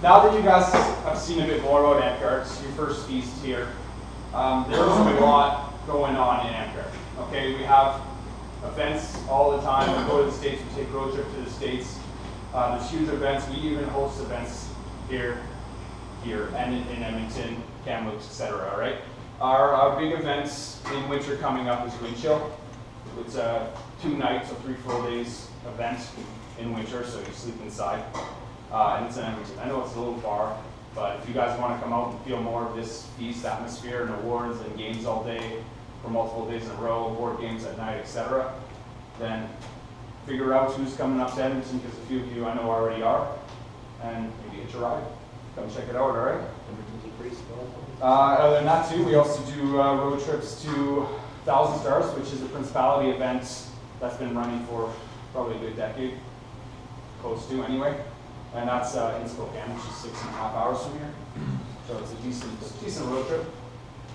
now that you guys have seen a bit more about Amtgard, it's your first feast here, there's a lot going on in Amtgard. Okay, we have events all the time. We go to the States, we take road trips to the States. There's huge events. We even host events here, and in Edmonton, Kamloops, etc. All right. Our big events in winter coming up is Wind Chill. It's a 2 nights or 3 full days event in winter, so you sleep inside. And it's in Edmonton. I know it's a little far, but if you guys want to come out and feel more of this feast atmosphere and awards and games all day for multiple days in a row, board games at night, etc., then figure out who's coming up to Edmonton, because a few of you I know already are, and maybe hitch a ride. Come check it out, all right? Other than that too, we also do road trips to 1,000 Stars, which is a Principality event that's been running for probably a good decade, close to anyway. And that's in Spokane, which is 6.5 hours from here. So it's a decent road trip.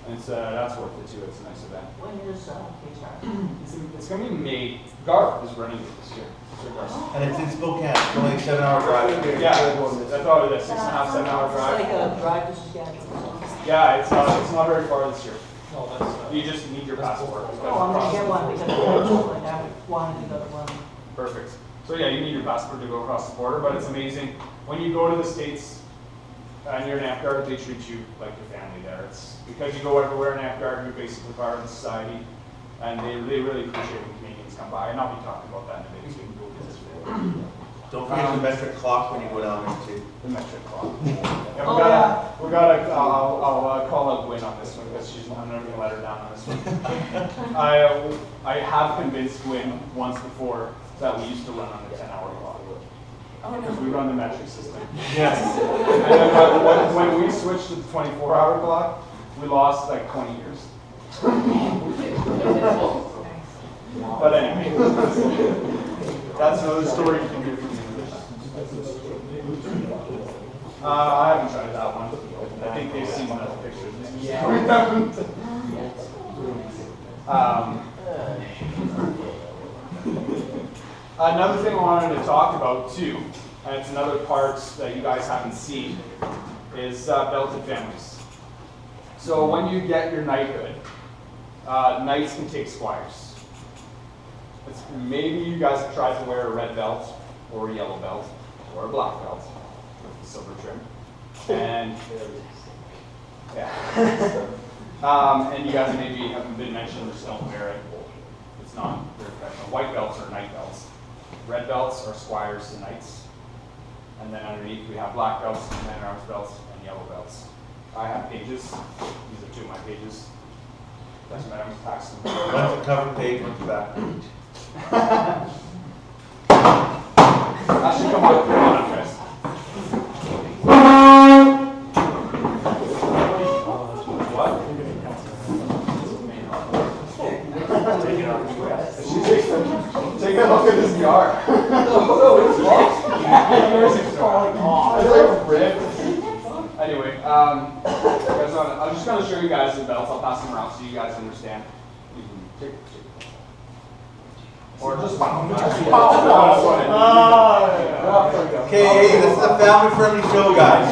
And that's worth it too. It's a nice event. When is Kickstarter? It's going to be May. Gar is running it this year. And it's in Spokane. It's only a 7-hour drive. Yeah, I thought it was a 6.5, 7-hour drive. It's like a drive to Saskatchewan. Yeah, it's not very far this year. No, that's, you just need your passport. Oh, I'm going to get one because I have wanted to go to one. Perfect. So yeah, you need your passport to go across the border, but it's amazing. When you go to the States and you're in Amtgard, they treat you like your family there. It's because you go everywhere in Amtgard, you're basically part of the society, and they really appreciate when Canadians come by. And I'll be talking about that in a minute, so you can go visit. Don't forget the metric clock when you go down there too. The metric clock. Yeah, we got to. I'll call out Gwen on this one because I'm never going to let her down on this one. I have convinced Gwen once before that we used to run on a 10-hour clock. Because we run the metric system. Yes. And then when we switched to the 24-hour clock, we lost like 20 years. But anyway, that's another story you can do for me. I haven't tried that one. I think they've seen the pictures. Yeah. Another thing I wanted to talk about too, and it's another part that you guys haven't seen, is belted families. So when you get your knighthood, knights can take squires. Maybe you guys have tried to wear a red belt, or a yellow belt, or a black belt with the silver trim. And yeah. And you guys maybe haven't been mentioned, just don't wear it. It's not very professional. White belts are knight belts. Red belts are squires and knights. And then underneath we have black belts, men at arms belts, and yellow belts. I have pages. These are 2 of my pages. Doesn't matter, I'm Paxton. One's the cover page, one's the back page. Actually, come on, guys. What? Take a look at this jar. No, it's lost. Yours is falling off. It's like ripped. Anyway, I'm just going to show you guys the belts. I'll pass them around so you guys understand. Or just one. Okay, this is a family-friendly show, guys.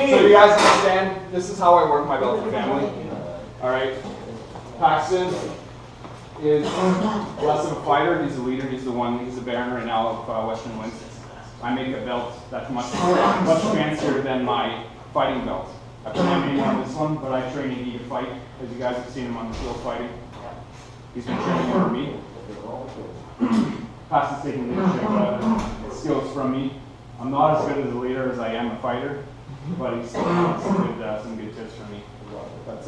So you guys understand, this is how I work my belted family. Alright. Paxton is less of a fighter, he's a leader, he's the Baron right now of Western Winds. I make a belt that's much fancier than my fighting belt. I put my name on this one, but I train Iggy to fight, as you guys have seen him on the field fighting. He's been training over me. Paxton's taking leadership skills from me. I'm not as good as a leader as I am a fighter, but he's got some good tips from me. But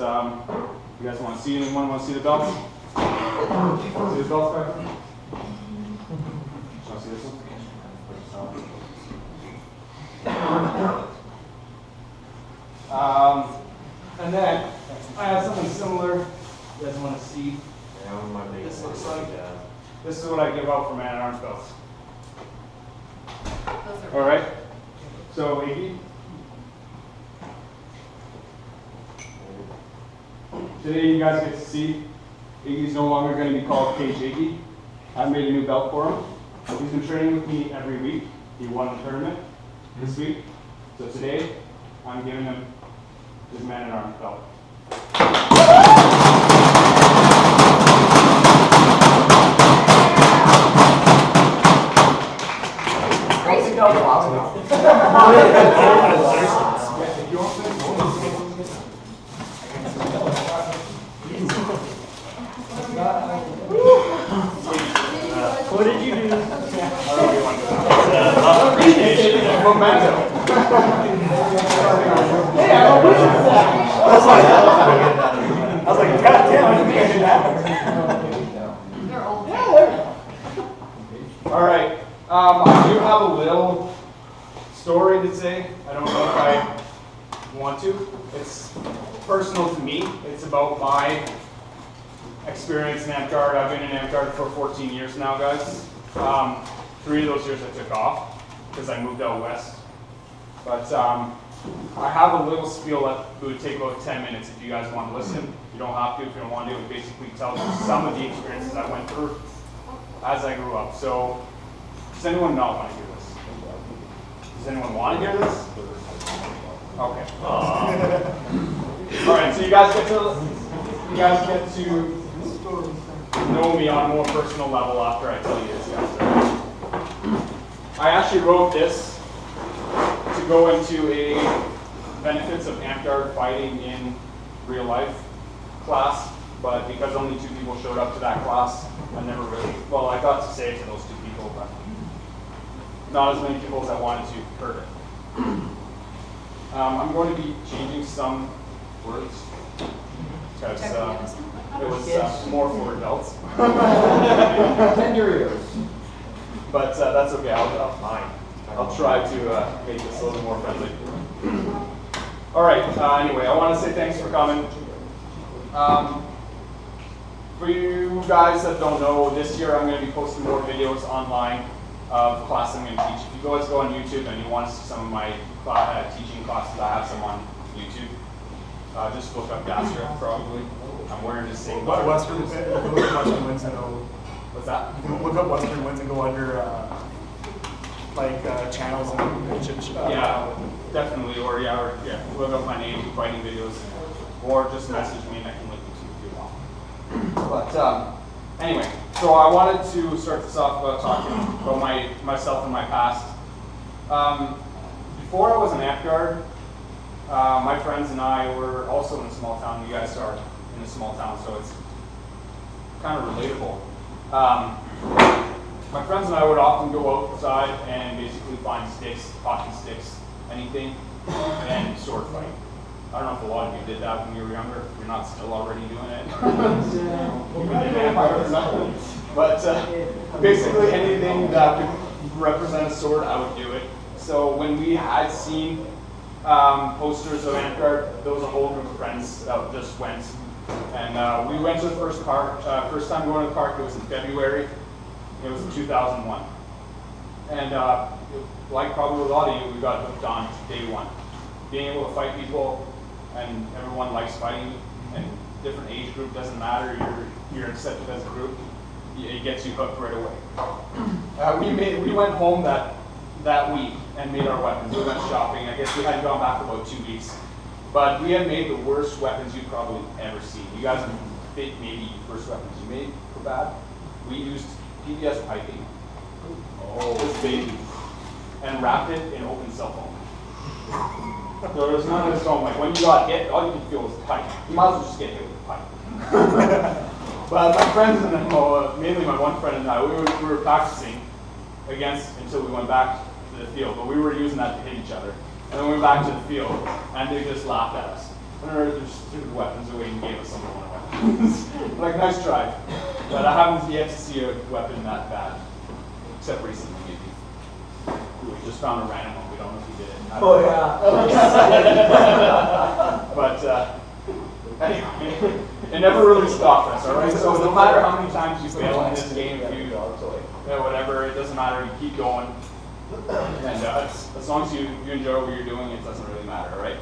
you guys want to see anyone? Want to see the belts? See the belts back there? Want to see this one? And then I have something similar. You guys want to see? This looks like. This is what I give out for man at arms belts. All right. So Iggy. Today you guys get to see Iggy's no longer going to be called Cage Iggy. I made a new belt for him. He's been training with me every week. He won the tournament. this week. So today, I'm giving him his Man-at-Arms belt. What did you do? Memento. Hey, I'm a wizard. I was like, God damn, I didn't mean that. They're old. All right. I do have a little story to say. I don't know if I want to. It's personal to me. It's about my experience in Amtgard. I've been in Amtgard for 14 years now, guys. 3 of those years I took off because I moved out west. But I have a little spiel that would take about 10 minutes if you guys want to listen. You don't have to if you don't want to. It basically tells you some of the experiences I went through as I grew up. So, does anyone not want to hear this? Does anyone want to hear this? Okay. All right. So you guys get to know me on a more personal level after I tell you this, guys. I actually wrote this to go into a benefits of Amtgard fighting in real life class, but because only 2 people showed up to that class, I never really, well, I got to say it to those 2 people, but not as many people as I wanted to heard it. I'm going to be changing some words because it was more for adults. But that's okay. I'll try to make this a little more friendly. All right. Anyway, I want to say thanks for coming. For you guys that don't know, this year I'm going to be posting more videos online of classes I'm going to teach. If you guys go on YouTube and you want to see some of my teaching classes, I have some on YouTube. Just look up Dassureth probably. I'm wearing the same. Western winds and go. What's that? You can look up Western winds and go under channels and yeah, definitely. Or look up my name, fighting videos, or just message me and I can link you to if you want. But anyway, so I wanted to start this off about talking about myself and my past. Before I was in Amtgard, my friends and I were also in a small town. You guys are in a small town, so it's kind of relatable. My friends and I would often go outside and basically find sticks, hockey sticks, anything, and sword fight. I don't know if a lot of you did that when you were younger. You're not still already doing it. But basically anything that could represent a sword, I would do it. So when we had seen posters of Amtgard, there was a whole group of friends that just went. And we went to the first time going to the park, it was in February. It was in 2001. And like probably a lot of you, we got hooked on day one. Being able to fight people, and everyone likes fighting, and different age group, doesn't matter, you're accepted as a group, it gets you hooked right away. We went home that week and made our weapons. We went shopping. I guess we hadn't gone back for about 2 weeks. But we had made the worst weapons you've probably ever seen. You guys think maybe worst weapons you made were bad. We used PVS piping, this baby, and wrapped it in open cell foam. So there was none of this foam. Like when you got hit, all you could feel was the pipe. You might as well just get hit with the pipe. But my friends and mainly my one friend and I, we were practicing against until we went back to the field. But we were using that to hit each other. And then we went back to the field, and they just laughed at us. And their stupid weapons away and gave us some of our weapons. Like, nice try. But I haven't yet to see a weapon that bad. Except recently, maybe. We just found a random one. We don't know if he did it. Oh, yeah. But anyway, it never really stopped us, all right? So no matter how many times you fail in this game, whatever, it doesn't matter. You keep going. And as long as you enjoy what you're doing, it doesn't really matter, right?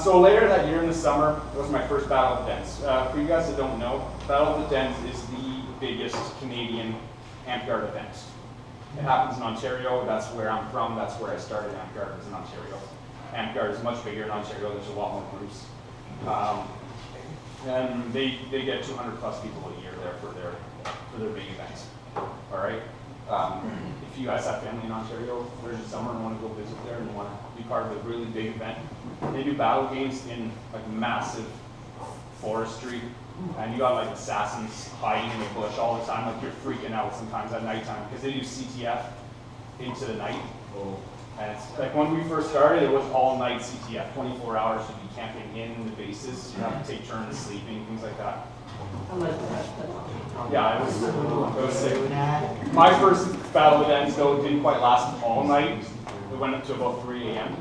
So later that year in the summer, it was my first Battle of the Dens. For you guys that don't know, Battle of the Dens is the biggest Canadian Amtgard event. happens in Ontario. That's where I'm from. That's where I started. Amtgard was in Ontario. Amtgard is much bigger in Ontario. There's a lot more groups. And they get 200 plus people a year there for their big events. All right. If you guys have family in Ontario during the summer and want to go visit there and want to be part of a really big event, they do battle games in like massive forestry, and you got like assassins hiding in the bush all the time. Like you're freaking out sometimes at nighttime because they do CTF into the night. And it's like when we first started, it was all night CTF, 24 hours. You'd be camping in the bases. You have to take turns sleeping, things like that. Yeah, it was sick. My first battle events though didn't quite last all night. We went up to about 3 a.m.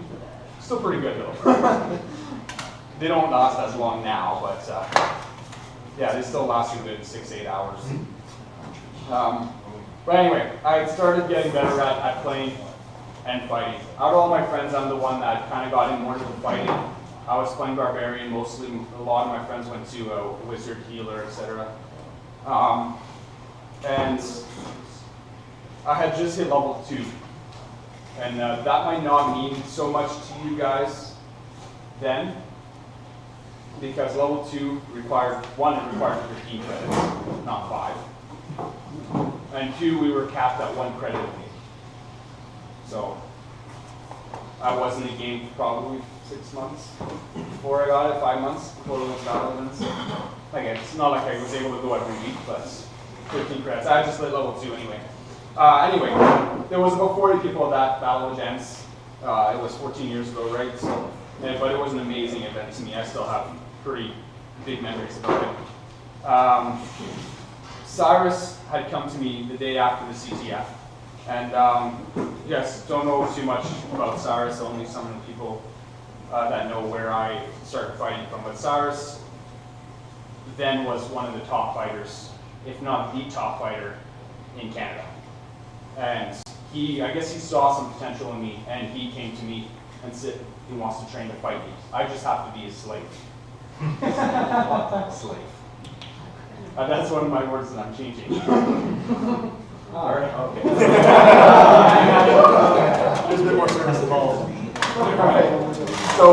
Still pretty good though. They don't last as long now, but yeah, they still last a good 6-8 hours. But anyway, I started getting better at playing and fighting. Out of all my friends, I'm the one that kind of got in more into the fighting. I was playing Barbarian mostly. A lot of my friends went to Wizard, Healer, etc. And I had just hit level 2. And that might not mean so much to you guys then, because level 2 required 15 credits, not 5. And 2, we were capped at 1 credit a week. So I was in the game for probably 6 months before I got it, 5 months before we went to battle events. Like it's not like I was able to go every week, but 15 credits. I just lit level 2 anyway. Anyway, there was about 40 people at that battle of Gems. It was 14 years ago, right? So, but it was an amazing event to me. I still have pretty big memories about it. Cyrus had come to me the day after the CTF. And yes, don't know too much about Cyrus, only some of the people that know where I started fighting from. But Cyrus then was one of the top fighters, if not the top fighter in Canada. And I guess he saw some potential in me, and he came to me and said he wants to train to fight me. I just have to be a slave. Slave. That's one of my words that I'm changing. All right, okay. There's a bit more service involved. Right. So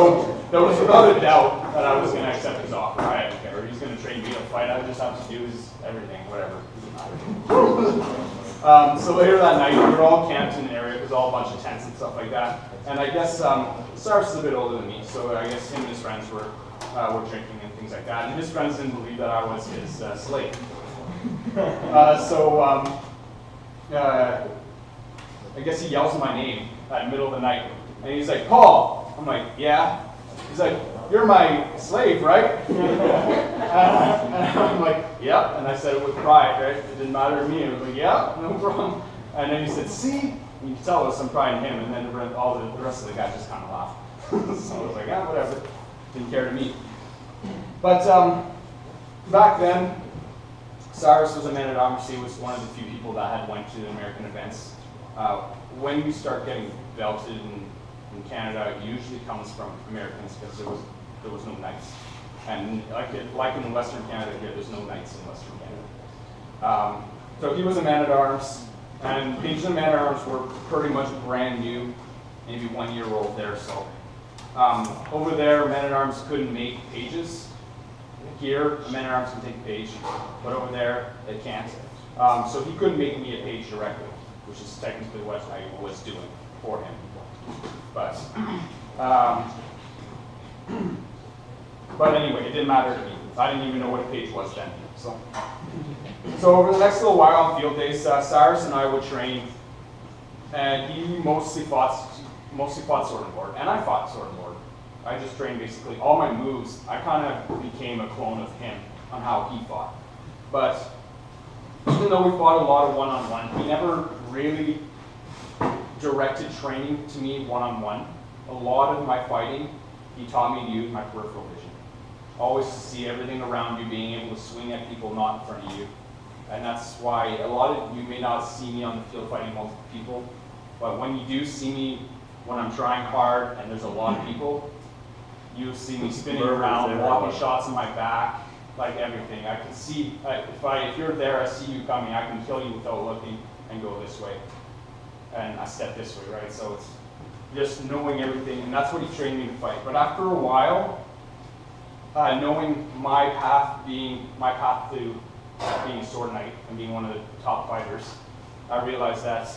there was without a doubt that I was going to accept his offer. I didn't care. He's going to train me to fight. I just have to do his everything, whatever. So later that night, we were all camped in an area. It was all a bunch of tents and stuff like that. And I guess Cyrus is a bit older than me, so I guess him and his friends were drinking and things like that. And his friends didn't believe that I was his slave. I guess he yells my name at the middle of the night. And he's like, Paul. I'm like, yeah. He's like, you're my slave, right? And I'm like, yep. And I said it with pride, right? It didn't matter to me. I was like, yeah, no problem. And then he said, see? And you can tell there was some pride in him. And then the rest of the guys just kind of laughed. So I was like, ah, whatever. Didn't care to me. But back then, Cyrus was a man-at-arms. He was one of the few people that had went to the American events. When you start getting belted in Canada, it usually comes from Americans because there was no knights. And like in Western Canada here, there's no knights in Western Canada. So he was a man-at-arms, and pages of man-at-arms were pretty much brand new, maybe 1 year old there. So over there, man-at-arms couldn't make pages. Here, a man-at-arms can take a page, but over there, they can't. So he couldn't make me a page directly, which is technically what I was doing for him. But anyway, it didn't matter to me. I didn't even know what a page was then. So over the next little while on field days, Cyrus and I would train, and he mostly fought sword and board, and I fought sword and board. I just trained basically all my moves. I kind of became a clone of him on how he fought. But even though we fought a lot of one-on-one, he never really directed training to me one-on-one. A lot of my fighting, he taught me to use my peripheral vision. Always to see everything around you, being able to swing at people not in front of you. And that's why a lot of you may not see me on the field fighting multiple people, but when you do see me when I'm trying hard and there's a lot of people, you see me spinning around, blocking shots in my back, like everything. I can see, if you're there, I see you coming, I can kill you without looking and go this way. and I step this way, right? So it's just knowing everything, and that's what he trained me to fight. But after a while, knowing my path to being a sword knight and being one of the top fighters, I realized that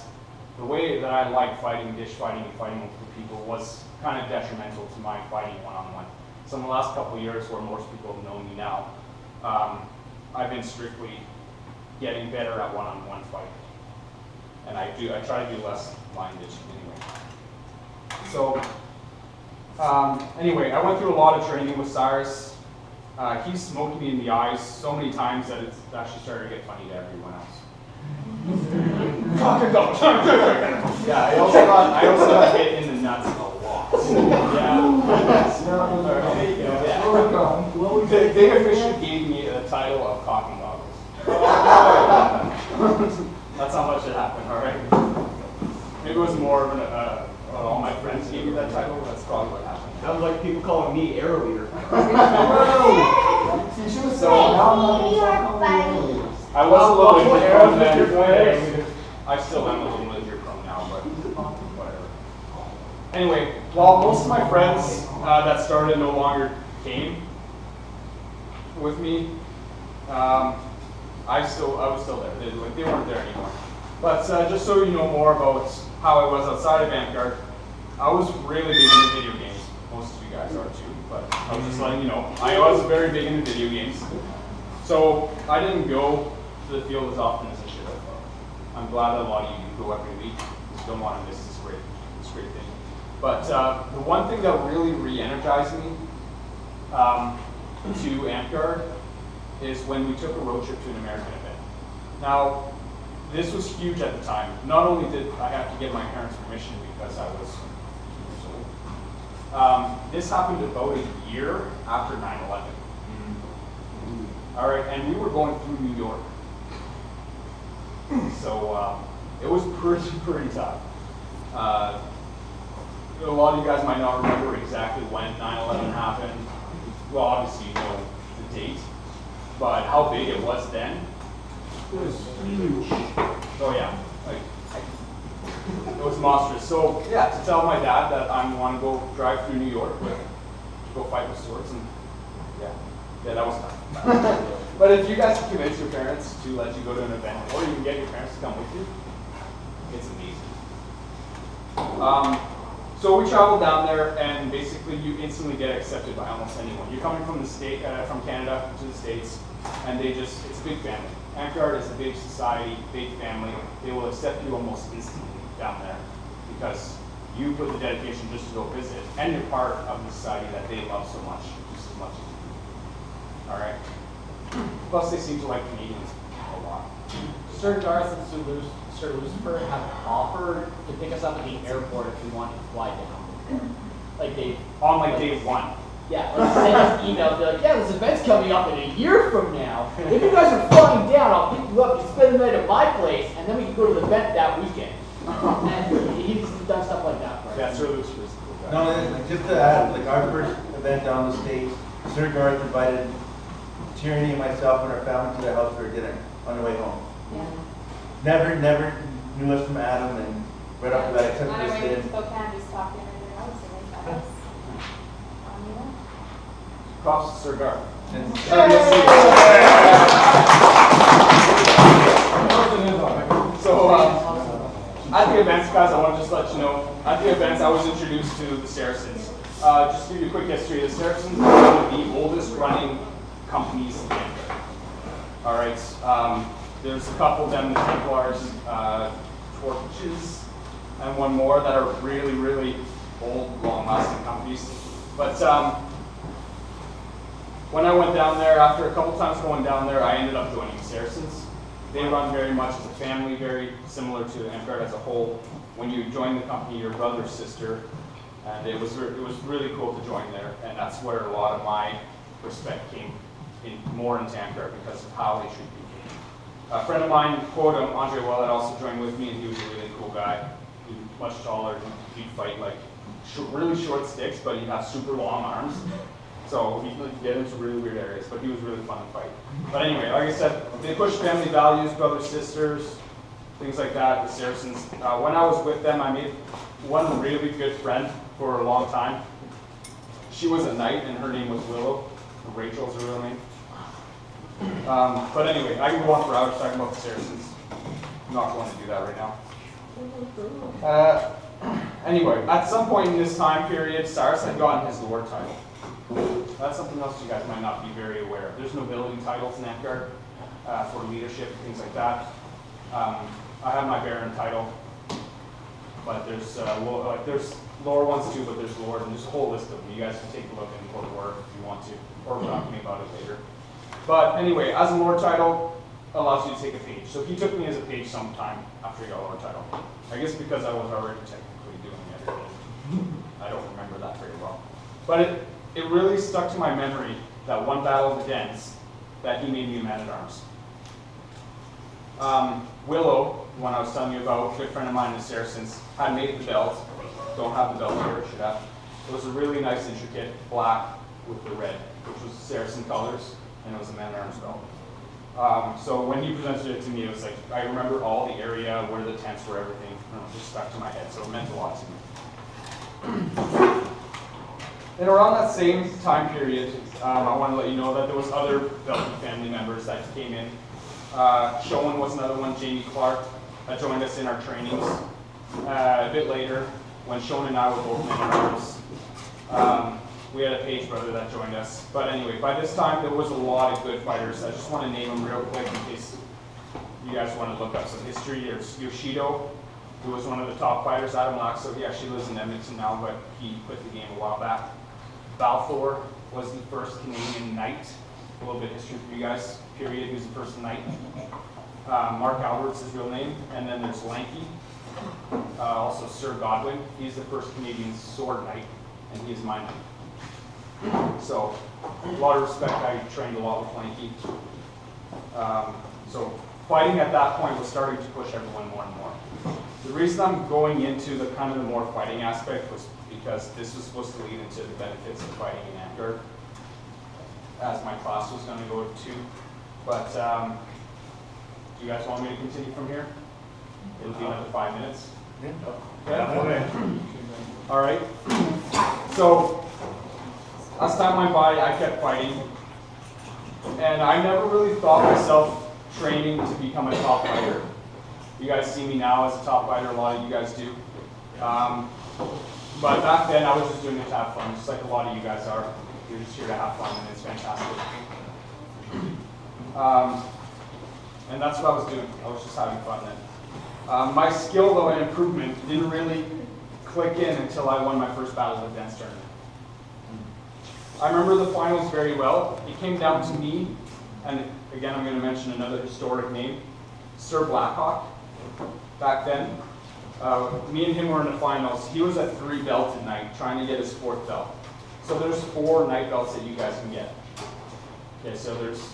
the way that I like fighting, dish fighting, and fighting multiple people was kind of detrimental to my fighting one-on-one. So in the last couple of years, where most people have known me now, I've been strictly getting better at one-on-one fighting. And I try to do less line ditching anyway. So, anyway, I went through a lot of training with Cyrus. He smoked me in the eyes so many times that it's actually started to get funny to everyone else. Yeah, I also got hit in the nuts a lot. Yeah. They officially gave me the title of cock and goggles. That's how much it happened, all right? Maybe it was more of all my friends gave me that title. That's probably what happened. Sounds like people calling me arrow leader. I was a little bit prone then. I still am a little bit here prone now, but whatever. Anyway, while most of my friends that started no longer came with me, I was still there. They weren't there anymore. But just so you know more about how I was outside of Amtgard, I was really big into video games. Most of you guys are too, but I was just letting you know. I was very big into video games. So I didn't go to the field as often as I should have. I'm glad that a lot of you do go every week. You don't want to miss this great thing. But the one thing that really re-energized me to Amtgard is when we took a road trip to an American event. Now, this was huge at the time. Not only did I have to get my parents' permission because I was 2 years old, this happened about a year after 9/11. All right, and we were going through New York. So it was pretty tough. A lot of you guys might not remember exactly when 9/11 happened. Well, obviously you know the date, but how big it was then. It was huge. Oh yeah, it was monstrous. So yeah, to tell my dad that I want to go drive through New York to go fight with swords, and yeah, that was tough. But if you guys can convince your parents to let you go to an event, or you can get your parents to come with you, it's amazing. So we traveled down there, and basically you instantly get accepted by almost anyone. You're coming from the state, from Canada to the States, and it's a big family. Amtgard is a big society, big family. They will accept you almost instantly down there because you put the dedication just to go visit, and you're part of the society that they love so much, just as much as you do. All right. Plus, they seem to like Canadians a lot. Sir Darth and Sir Lucifer have offered to pick us up at the airport if we wanted to fly down. Like they on like day one. Yeah, like send us emails, be like, yeah, this event's coming up in a year from now. If you guys are flying down, I'll pick you up and spend the night at my place, and then we can go to the event that weekend. And he's done stuff like that, right? Yeah, Sir Lucifer's a cool guy. No, just to add, like our first event down the States, Sir Garth invited Tierney and myself and our family to their house for dinner on the way home. Yeah. Never knew us from Adam, and right off the bat accepted On our us way to in. Spokane, just talking in their house and they thought us. Props to Sir Garth. And So at the events, guys, I want to just let you know, at the events I was introduced to the Saracens. Just to give you a quick history, the Saracens are one of the oldest running companies in Canada. All right, there's a couple of them, the Templars, Torches, and one more that are really old, long-lasting companies. But when I went down there, after a couple times going down there, I ended up joining the Saracens. They run very much as a family, very similar to Amtgard as a whole. When you join the company, you're brother, sister, and it was really cool to join there. And that's where a lot of my respect came more into Amtgard because of how they treat people. A friend of mine, quote him, Andre Willett, also joined with me, and he was a really cool guy. He was much taller, he'd fight like really short sticks, but he'd have super long arms. So he could get into really weird areas, but he was really fun to fight. But anyway, like I said, they push family values, brothers, sisters, things like that, the Saracens. When I was with them, I made one really good friend for a long time. She was a knight, and her name was Willow. Rachel's her real name. But anyway, I can go on for hours talking about the Saracens. I'm not going to do that right now. Anyway, at some point in this time period, Cyrus had gotten his lord title. That's something else you guys might not be very aware of. There's nobility titles in Amtgard for leadership and things like that. I have my baron title, but there's lower ones too, but there's lord, and there's a whole list of them. You guys can take a look and go to work if you want to, or talk to me about it later. But anyway, as a lord title, allows you to take a page. So he took me as a page sometime after he got a lord title. I guess because I was already technically doing everything. I don't remember that very well. But it really stuck to my memory that one battle of the Dens that he made me a man-at-arms. Willow, one I was telling you about, a good friend of mine in the Saracens, had made the belt. Don't have the belt here, should have. It was a really nice, intricate black with the red, which was Saracen colors, and it was a man-at-arms belt. So when he presented it to me, it was like, I remember all the area, where the tents were, everything, and it just stuck to my head, so it meant a lot to me. And around that same time period, I want to let you know that there was other Belgian family members that came in. Showen was another one, Jamie Clark, joined us in our trainings. A bit later, when Showen and I were both men-at-arms, we had a page brother that joined us. But anyway, by this time, there was a lot of good fighters. I just want to name them real quick in case you guys want to look up some history. There's Yoshido, who was one of the top fighters out of Monaco. He actually lives in Edmonton now, but he quit the game a while back. Balfour was the first Canadian knight. A little bit of history for you guys. Period. He was the first knight. Mark Albert's his real name. And then there's Lanky. Also Sir Godwin. He's the first Canadian sword knight, and he is my knight. So, a lot of respect. I trained a lot with Lanky. So, fighting at that point was starting to push everyone more and more. The reason I'm going into the kind of the more fighting aspect was because this was supposed to lead into the benefits of fighting in Amtgard, as my class was going to go to. But do you guys want me to continue from here? It'll be another 5 minutes. Yeah. Okay. All right. So as time went by, I kept fighting, and I never really thought myself training to become a top fighter. You guys see me now as a top fighter. A lot of you guys do. But back then, I was just doing it to have fun, just like a lot of you guys are. You're just here to have fun, and it's fantastic. And that's what I was doing. I was just having fun then. My skill, though, and improvement didn't really click in until I won my first battle of the dance tournament. I remember the finals very well. It came down to me, and again, I'm going to mention another historic name, Sir Blackhawk. Back then, me and him were in the finals. He was a 3-belted knight, trying to get his 4th belt. So there's 4 knight belts that you guys can get. Okay, so there's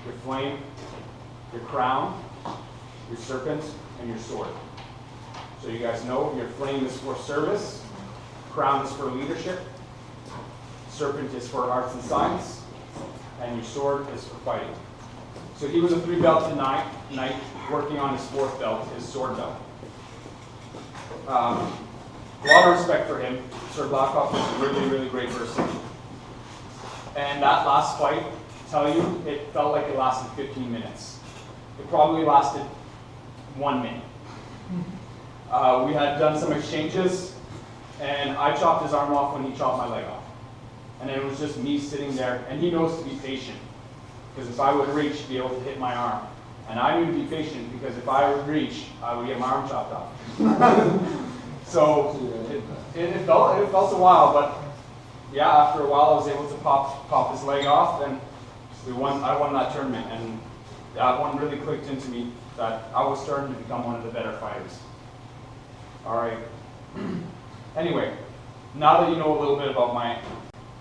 your flame, your crown, your serpent, and your sword. So you guys know your flame is for service, crown is for leadership, serpent is for arts and science, and your sword is for fighting. So he was a 3-belted knight working on his 4th belt, his sword belt. A lot of respect for him. Sir Blackhawk was a really, really great person. And that last fight, I tell you, it felt like it lasted 15 minutes. It probably lasted 1 minute. We had done some exchanges, and I chopped his arm off when he chopped my leg off. And it was just me sitting there, and he knows to be patient. Because if I would reach, he'd be able to hit my arm. And I knew to be patient, because if I would reach, I would get my arm chopped off. So it felt a while, but yeah, after a while I was able to pop his leg off, and I won that tournament, and that one really clicked into me that I was starting to become one of the better fighters. All right. Anyway, now that you know a little bit about my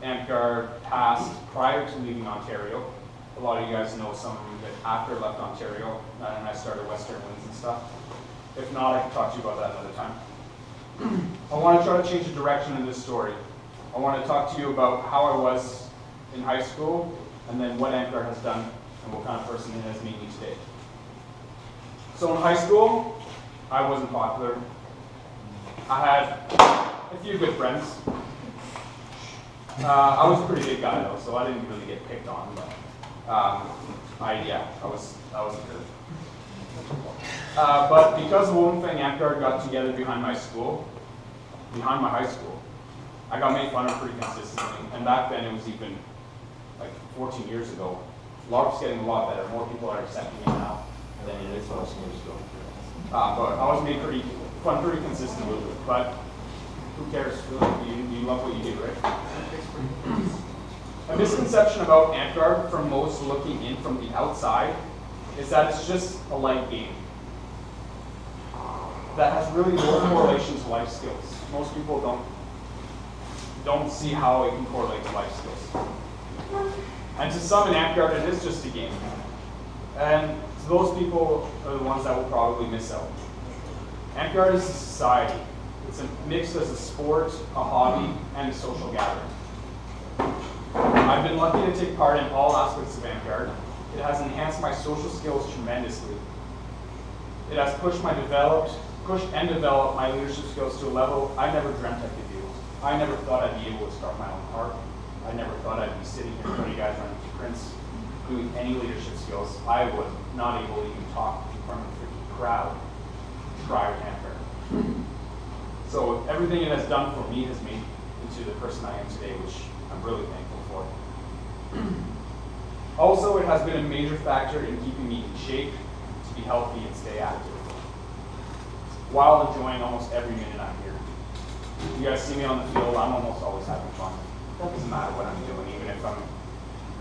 Amtgard past prior to leaving Ontario, a lot of you guys know some of you that after I left Ontario, and I started Western Winds and stuff. If not, I can talk to you about that another time. I want to try to change the direction in this story. I want to talk to you about how I was in high school, and then what Amtgard has done, and what kind of person it has made me today. So in high school, I wasn't popular. I had a few good friends. I was a pretty big guy though, so I didn't really get picked on. But I was good. But because of one thing, Amtgard got together behind my high school, I got made fun of pretty consistently. And back then, it was even like 14 years ago. LARP's getting a lot better. More people are accepting it now than it is 14 years ago. But I was made fun pretty consistently with it. But who cares? You love what you do, right? A misconception about Amtgard from most looking in from the outside is that it's just a light game that has really no correlation to life skills. Most people don't see how it can correlate to life skills. And to some in Amtgard, it is just a game. And so those people are the ones that will probably miss out. Amtgard is a society. It's mixed as a sport, a hobby, and a social gathering. I've been lucky to take part in all aspects of Amtgard. It has enhanced my social skills tremendously. It has pushed and developed my leadership skills to a level I never dreamt I could do. I never thought I'd be able to start my own park. I never thought I'd be sitting here in front of you guys running prints, doing any leadership skills. I was not able to even talk in front of a freaking crowd prior to Amtgard. So everything it has done for me has made me into the person I am today, which I'm really thankful for. Also, it has been a major factor in keeping me in shape to be healthy and stay active, while enjoying almost every minute I'm here. You guys see me on the field, I'm almost always having fun. It doesn't matter what I'm doing, even if I'm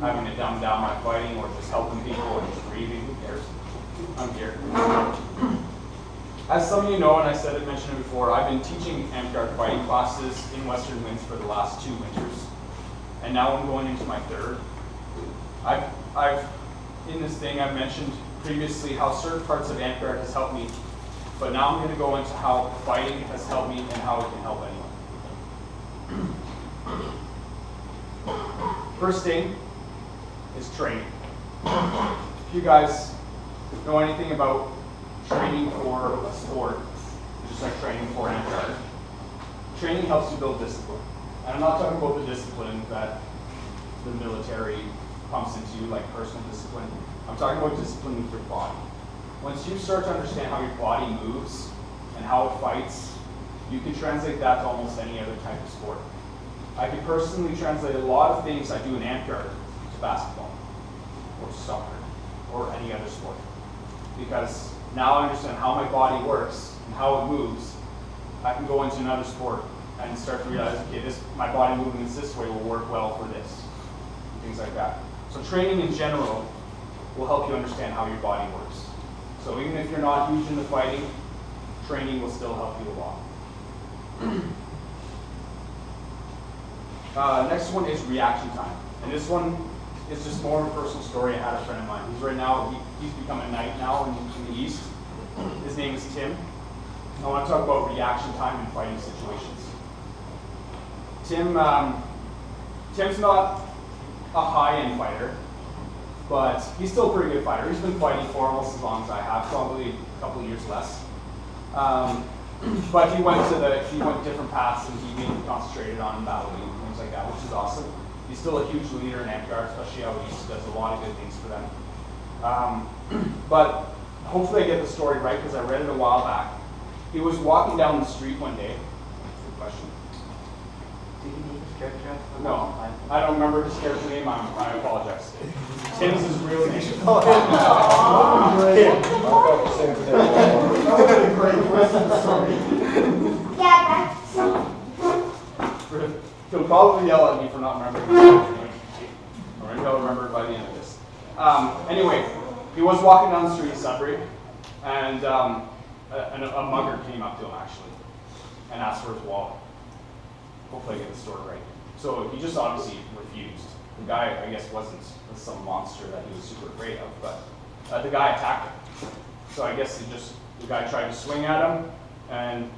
having to dumb down my fighting or just helping people or just breathing, who cares? I'm here. As some of you know, and I mentioned it before, I've been teaching Amtgard fighting classes in Western Winds for the last 2 winters. And now I'm going into my 3rd. In this thing, I've mentioned previously how certain parts of Amtgard has helped me, but now I'm going to go into how fighting has helped me and how it can help anyone. First thing is training. If you guys know anything about training for a sport, just like training for Amtgard, training helps you build discipline. And I'm not talking about the discipline that the military pumps into you, like personal discipline. I'm talking about discipline with your body. Once you start to understand how your body moves and how it fights, you can translate that to almost any other type of sport. I can personally translate a lot of things I do in Amtgard to basketball, or soccer, or any other sport. Because now I understand how my body works and how it moves, I can go into another sport and start to realize, okay, my body movements this way will work well for this, and things like that. So training in general will help you understand how your body works. So even if you're not huge into fighting, training will still help you a lot. Next one is reaction time. And this one is just more of a personal story. I had a friend of mine. He's become a knight now in the East. His name is Tim. I want to talk about reaction time in fighting situations. Tim's not a high-end fighter, but he's still a pretty good fighter. He's been fighting for almost as long as I have, probably a couple of years less. But he went different paths, and he mainly concentrated on battling and things like that, which is awesome. He's still a huge leader in Amtgard, especially out east. Does a lot of good things for them. But hopefully I get the story right, because I read it a while back. He was walking down the street one day. Good question. Did he need his character? No, I don't remember his character name. I apologize. Tim's his real name. He'll probably yell at me for not remembering his character name. Or maybe he'll remember it by the end of this. Anyway, he was walking down the street in Sudbury, and a mugger came up to him, actually, and asked for his wallet. Hopefully I get the story right. So he just obviously refused. The guy, I guess, wasn't some monster that he was super afraid of, but the guy attacked him. So I guess the guy tried to swing at him, and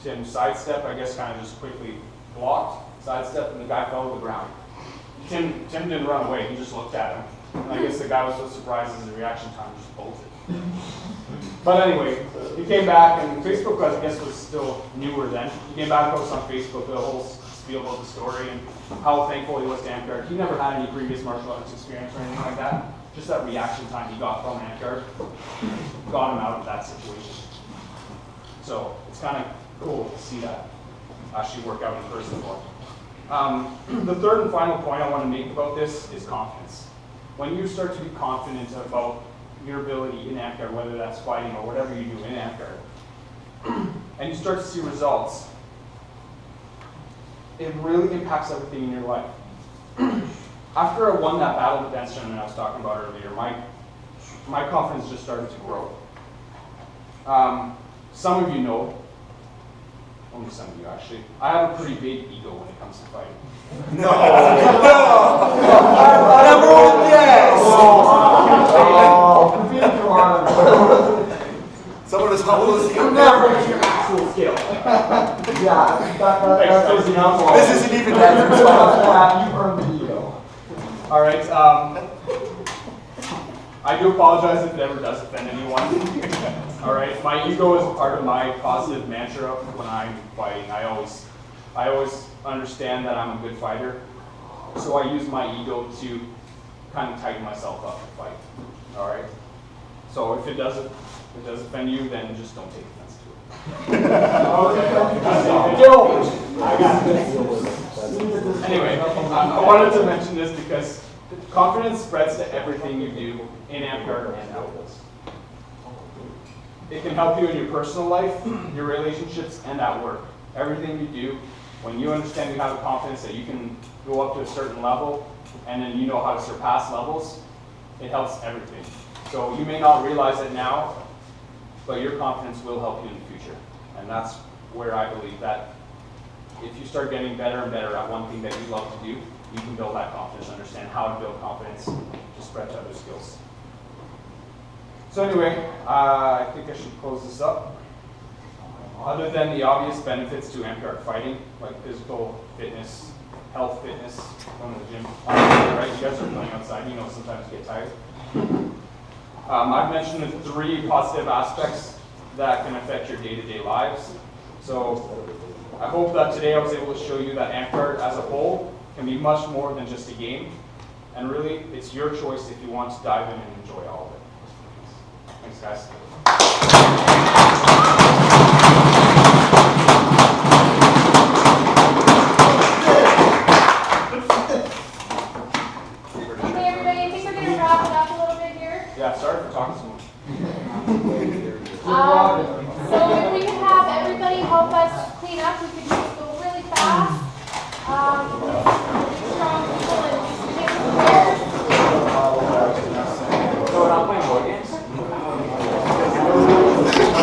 Tim sidestepped, I guess kind of just quickly blocked, sidestepped, and the guy fell to the ground. Tim didn't run away, he just looked at him. And I guess the guy was so surprised as his reaction time just bolted. But anyway, he came back, and Facebook, I guess, was still newer then. He came back, posted on Facebook the whole spiel about the story and how thankful he was to Amtgard. He never had any previous martial arts experience or anything like that. Just that reaction time he got from Amtgard got him out of that situation. So it's kind of cool to see that actually work out in person for him. The third and final point I want to make about this is confidence. When you start to be confident about your ability in Amtgard, whether that's fighting or whatever you do in Amtgard, and you start to see results, it really impacts everything in your life. After I won that battle defense tournament I was talking about earlier, my confidence just started to grow. Some of you know, only some of you actually, I have a pretty big ego when it comes to fighting. No! Number one, yes! Someone as humble as you. Never reach your actual skill. This isn't even that responsible. You earned the ego. All right. I do apologize if it ever does offend anyone. All right. My ego is part of my positive mantra when I'm fighting. I always understand that I'm a good fighter, so I use my ego to kind of tighten myself up to fight. All right. So if it does offend you, then just don't take offense to it. Anyway, I wanted to mention this because confidence spreads to everything you do in Amtgard and outwards. It can help you in your personal life, your relationships, and at work. Everything you do, when you understand you have the confidence that you can go up to a certain level, and then you know how to surpass levels, it helps everything. So you may not realize it now, but your confidence will help you in the future. And that's where I believe that if you start getting better and better at one thing that you love to do, you can build that confidence, understand how to build confidence to spread to other skills. So anyway, I think I should close this up. Other than the obvious benefits to Amtgard fighting, like physical fitness, health fitness, going to the gym, right? You guys are playing outside, you know sometimes you get tired. I've mentioned the 3 positive aspects that can affect your day-to-day lives. So I hope that today I was able to show you that Amtgard as a whole can be much more than just a game. And really, it's your choice if you want to dive in and enjoy all of it. Thanks, guys.